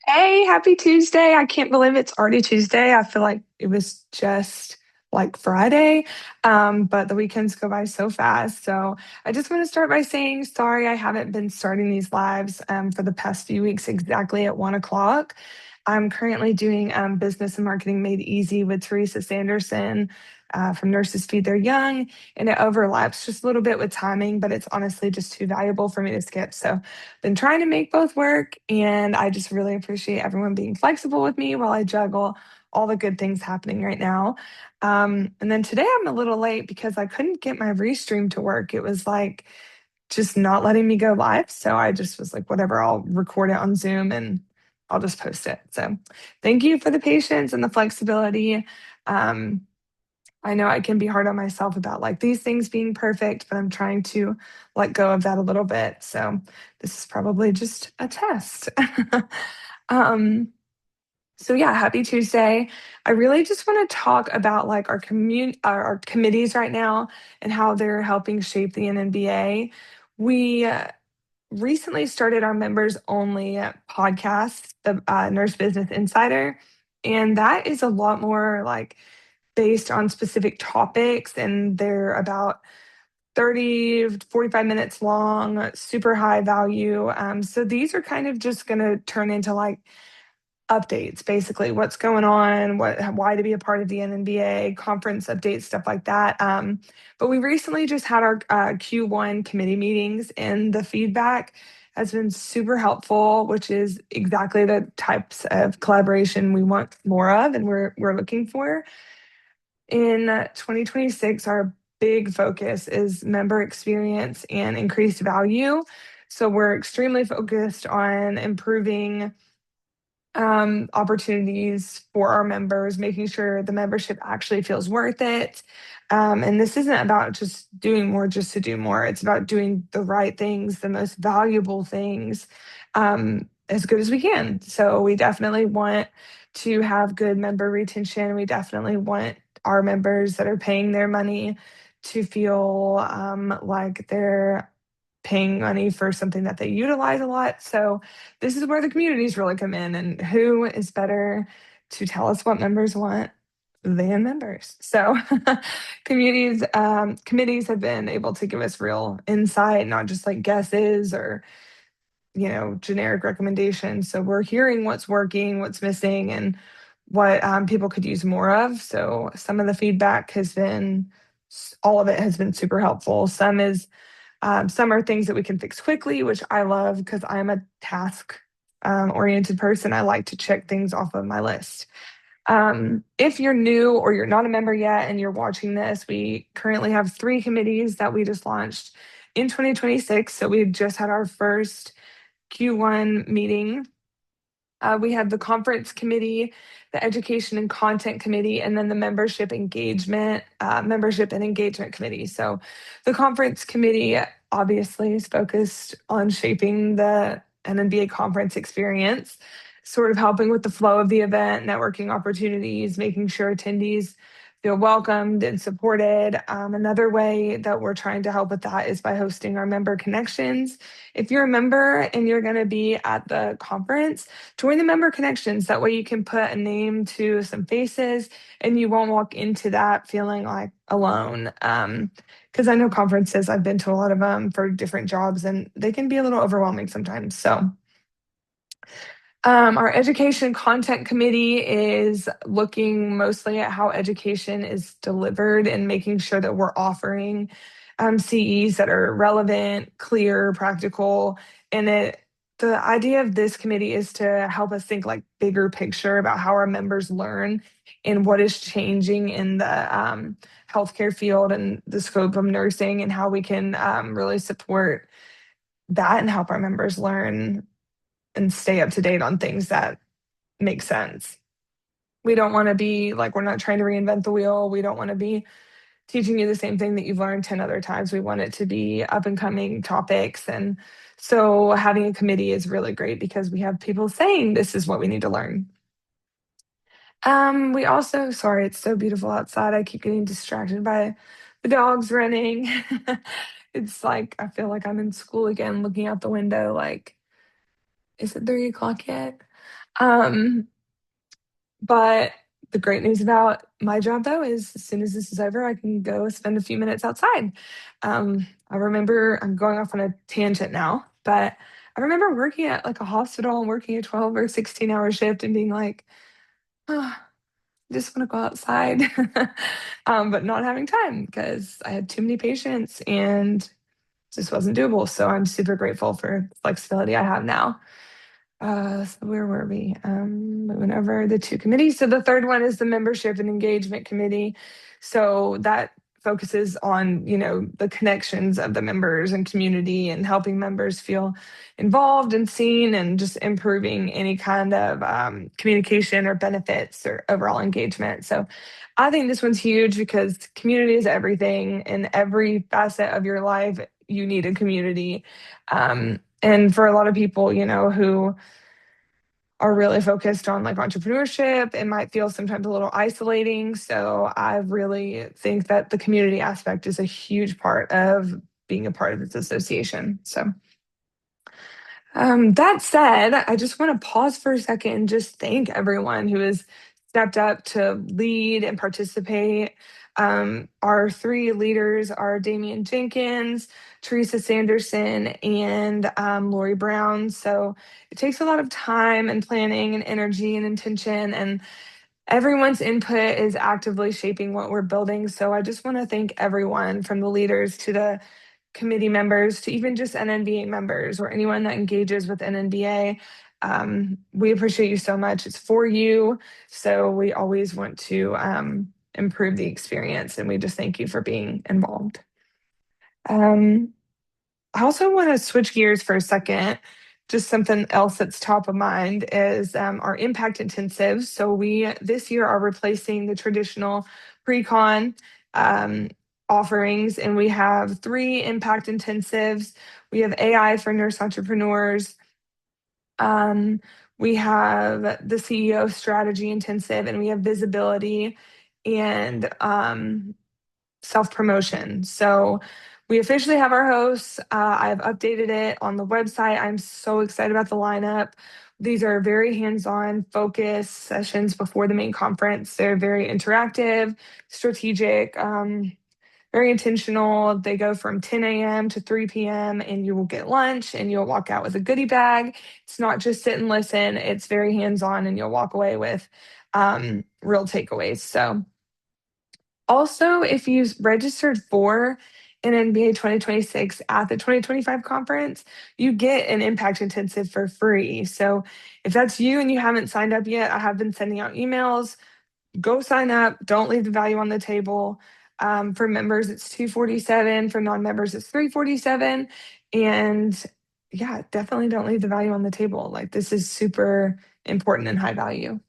Hey, happy Tuesday. I can't believe it's already Tuesday. I feel like it was just like Friday, but the weekends go by so fast. So I just want to start by saying sorry I haven't been starting these lives for the past few weeks exactly at 1 o'clock. I'm currently doing Business and Marketing Made Easy with Teresa Sanderson from Nurses Feed Their Young, and it overlaps just a little bit with timing, but it's honestly just too valuable for me to skip. So been trying to make both work, and I just really appreciate everyone being flexible with me while I juggle all the good things happening right now. And then today I'm a little late because I couldn't get my restream to work. It was like just not letting me go live. So I just was like, whatever, I'll record it on Zoom and I'll just post it. So thank you for the patience and the flexibility. Um, I know I can be hard on myself about like these things being perfect, but I'm trying to let go of that a little bit. So this is probably just a test. um, so yeah, happy Tuesday. I really just want to talk about like our committees right now and how they're helping shape the NNBA. We recently started our members only podcast, the Nurse Business Insider, and that is a lot more like based on specific topics, and they're about 30 to 45 minutes long, super high value. So these are kind of just going to turn into like updates, basically what's going on, why to be a part of the NNBA, conference updates, stuff like that. But we recently just had our Q1 committee meetings, and the feedback has been super helpful, which is exactly the types of collaboration we want more of and we're looking for. In 2026, our big focus is member experience and increased value. So we're extremely focused on improving opportunities for our members, making sure the membership actually feels worth it. And this isn't about just doing more just to do more. It's about doing the right things, the most valuable things, as good as we can. So we definitely want to have good member retention. We definitely want our members that are paying their money to feel like they're paying money for something that they utilize a lot. So this is where the communities really come in, and who is better to tell us what members want than members? So committees have been able to give us real insight, not just like guesses or generic recommendations. So we're hearing what's working, what's missing, and what people could use more of. So some of the feedback has been, all of it has been super helpful. Some are things that we can fix quickly, which I love because I'm a task oriented person. I like to check things off of my list. If you're new or you're not a member yet and you're watching this, we currently have 3 committees that we just launched in 2026. So we just had our first Q1 meeting. We have the conference committee, the education and content committee, and then the membership and engagement committee. So the conference committee obviously is focused on shaping the NNBA conference experience, sort of helping with the flow of the event, networking opportunities, making sure attendees feel welcomed and supported. Another way that we're trying to help with that is by hosting our member connections. If you're a member and you're going to be at the conference, join the member connections. That way you can put a name to some faces and you won't walk into that feeling like alone. Because I know conferences, I've been to a lot of them for different jobs, and they can be a little overwhelming sometimes. So our education content committee is looking mostly at how education is delivered and making sure that we're offering CEs that are relevant, clear, practical. And the idea of this committee is to help us think like bigger picture about how our members learn and what is changing in the healthcare field and the scope of nursing, and how we can really support that and help our members learn and stay up to date on things that make sense. We don't want to be like, we're not trying to reinvent the wheel. We don't want to be teaching you the same thing that you've learned 10 other times. We want it to be up and coming topics. And so having a committee is really great because we have people saying this is what we need to learn. We also, sorry, it's so beautiful outside. I keep getting distracted by the dogs running. It's like, I feel like I'm in school again, looking out the window, like, is it 3 o'clock yet? Um, but the great news about my job, though, is as soon as this is over, I can go spend a few minutes outside. I remember I'm going off on a tangent now, but I remember working at like a hospital and working a 12 or 16-hour shift and being like, oh, I just want to go outside, but not having time because I had too many patients and just wasn't doable. So I'm super grateful for the flexibility I have now. So where were we? We went over the two committees. So the third one is the membership and engagement committee. So that focuses on, the connections of the members and community and helping members feel involved and seen and just improving any kind of communication or benefits or overall engagement. So I think this one's huge because community is everything in every facet of your life. You need a community. And for a lot of people, who are really focused on like entrepreneurship, it might feel sometimes a little isolating. So I really think that the community aspect is a huge part of being a part of this association. So that said, I just want to pause for a second and just thank everyone who has stepped up to lead and participate. Our three leaders are Damian Jenkins, Teresa Sanderson, and Lori Brown. So it takes a lot of time and planning and energy and intention, and everyone's input is actively shaping what we're building. So I just want to thank everyone from the leaders to the committee members to even just NNBA members or anyone that engages with NNBA. We appreciate you so much. It's for you. So we always want to improve the experience, and we just thank you for being involved. Um, I also want to switch gears for a second. Just something else that's top of mind is our impact intensives. So we this year are replacing the traditional pre-con um, offerings, and we have three impact intensives. We have AI for nurse entrepreneurs. Um, we have the CEO strategy intensive, and we have visibility and self promotion. So we officially have our hosts. I've updated it on the website. I'm so excited about the lineup. These are very hands on focus sessions before the main conference. They're very interactive, strategic, very intentional. They go from 10 a.m. to 3 p.m., and you will get lunch and you'll walk out with a goodie bag. It's not just sit and listen, it's very hands on, and you'll walk away with real takeaways. So, also, if you registered for an NBA 2026 at the 2025 conference, you get an impact intensive for free. So if that's you and you haven't signed up yet, I have been sending out emails. Go sign up. Don't leave the value on the table. For members, it's 247. For non-members, it's 347. And yeah, definitely don't leave the value on the table. Like this is super important and high value.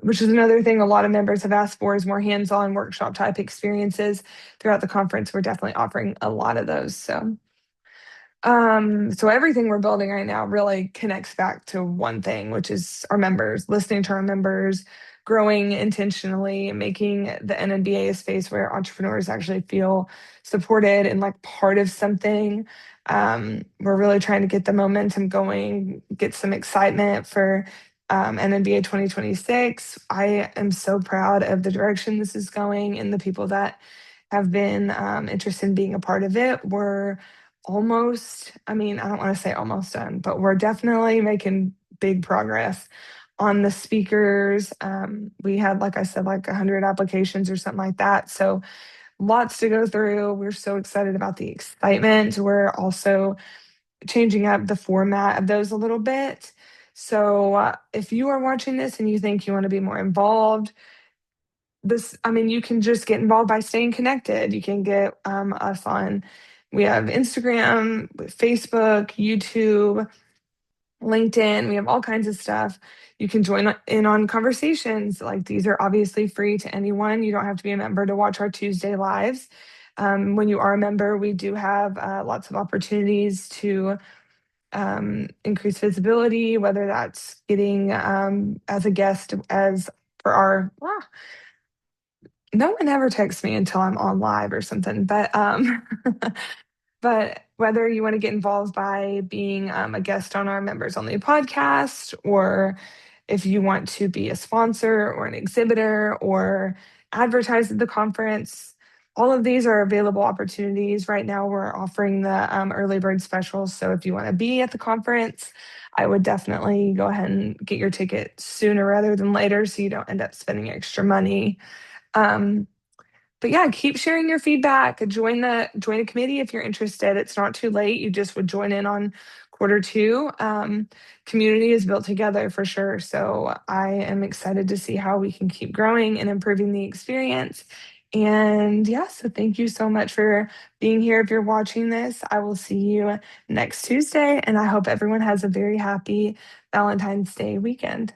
Which is another thing a lot of members have asked for is more hands-on workshop type experiences throughout the conference. We're definitely offering a lot of those. So everything we're building right now really connects back to one thing, which is our members, listening to our members, growing intentionally, making the NNBA a space where entrepreneurs actually feel supported and like part of something. We're really trying to get the momentum going, get some excitement for NNBA 2026. I am so proud of the direction this is going and the people that have been interested in being a part of it. We're almost, I mean, I don't want to say almost done, but we're definitely making big progress on the speakers. We had, like I said, like 100 applications or something like that. So lots to go through. We're so excited about the excitement. We're also changing up the format of those a little bit. So if you are watching this and you think you want to be more involved, I mean, you can just get involved by staying connected. You can get us on, we have Instagram, Facebook, YouTube, LinkedIn. We have all kinds of stuff. You can join in on conversations. Like these are obviously free to anyone. You don't have to be a member to watch our Tuesday lives. When you are a member, we do have lots of opportunities to increase visibility, whether that's getting as a guest as for our no one ever texts me until I'm on live or something, but but whether you want to get involved by being a guest on our members only podcast, or if you want to be a sponsor or an exhibitor or advertise at the conference. All of these are available opportunities. Right now, we're offering the early bird specials. So if you want to be at the conference, I would definitely go ahead and get your ticket sooner rather than later so you don't end up spending extra money. Um, but yeah, keep sharing your feedback. Join a committee if you're interested. It's not too late. You just would join in on quarter 2. Community is built together for sure. So I am excited to see how we can keep growing and improving the experience. And yeah, so thank you so much for being here. If you're watching this, I will see you next Tuesday. And I hope everyone has a very happy Valentine's Day weekend.